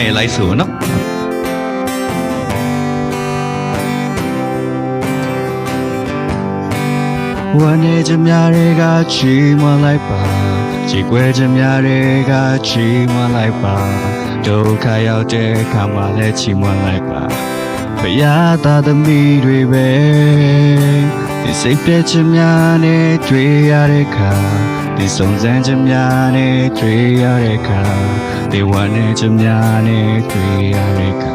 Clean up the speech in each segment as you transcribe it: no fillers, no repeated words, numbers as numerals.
ရင်လိုက်ဆိုနော်ဝမ်းနေကြများတွေကချီးမွမ်းလိုက်ပါချီးကွယ်ကြများတွေကချီးမွမ်းလိုက်ပါဒုက္ခရောက်တဲ့အခါမှာလည်းချီးမွမ်းလိုက်ပါဘုရားသားသမီးတွေပဲဒီစိတ်ပြည့်ချင်များနဲ့တွေ့ရတဲ့အခါဒီစုံစမ်းချင်များနဲ့တွေ့ရတဲ့အခါဒီဝမ်းနေချင်များနဲ့တွေ့ရတဲ့အခါ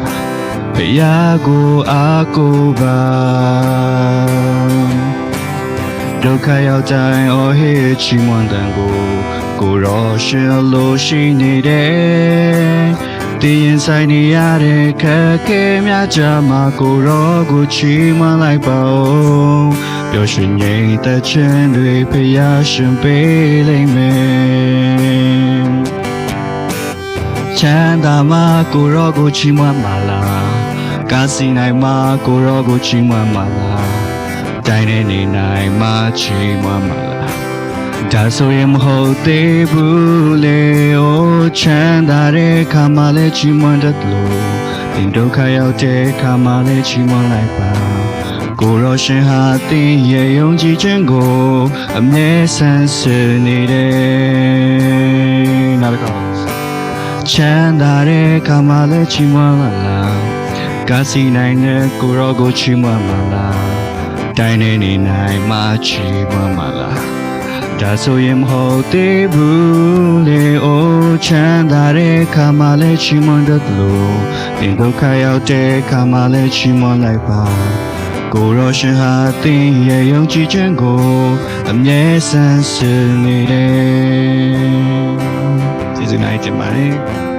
ဘုရားကိုအားကိုးပါဒုက္ခရောက်တိုင်းအော်ဟစ်ချီးမွမ်းတဲ့ကိုရောရှင်လို့ရှိနေတယ်တည်ရင်ဆိုင်နေရတဲ့ခက်ခဲများကြမှာကိုရောကိုချီးမွမ်းလိုက်ပါဦးပျော်ရွှင်ငြိမ်သက်ခြင်းတွေဖျားရှင်ပေးလိမ့်မယ်ချမ်းသာမှာကိုရောကိုချီးမွမ်းပါလားကားစီနိုင်မှာကိုရောကိုချီးမွမ်းပါလားတိုင်းနေနေနိုင်မှချီးမွမ်းပါလားဒါဆိုရင်မဟုတ်သေးဘူးလေအိုးချမ်းသာတဲ့ခါမှလည်းချီးမွမ်းတတ်လို့ဒီဒုက္ခရောက်တဲ့ခါမှလည်းချီးမွမ်းလိုက်ပါကိုရောရှင်ဟာတင်းရဲ့ယုံကြည်ခြင်းကိုအမြဲဆန်းစစ်နေတယ်နောက်တစ်ခါချမ်းသာတဲ့ခါမှလည်းချီးမွမ်းပါလားကားစီနိုင်တဲ့ကိုရောကိုချီးမွမ်းပါလားတိုင်းနေနေနိုင်မှချီးမွမ်းပါလားဒါဆိုရင်မဟုတ်သေးဘူးလေအိုးချမ်းသာတဲ့ခါမှလည်းချီးမွမ်းတတ်လို့ဒီဒုက္ခရောက်တဲ့ခါမှလည်းချီးမွမ်းလိုက်ပါကိုရောရှင်ဟာတင်းရဲ့ယုံကြည်ခြင်းကိုအမြဲဆန်းစစ်နေတယ်ကျေးဇူးနိုင်တင်ပါတယ်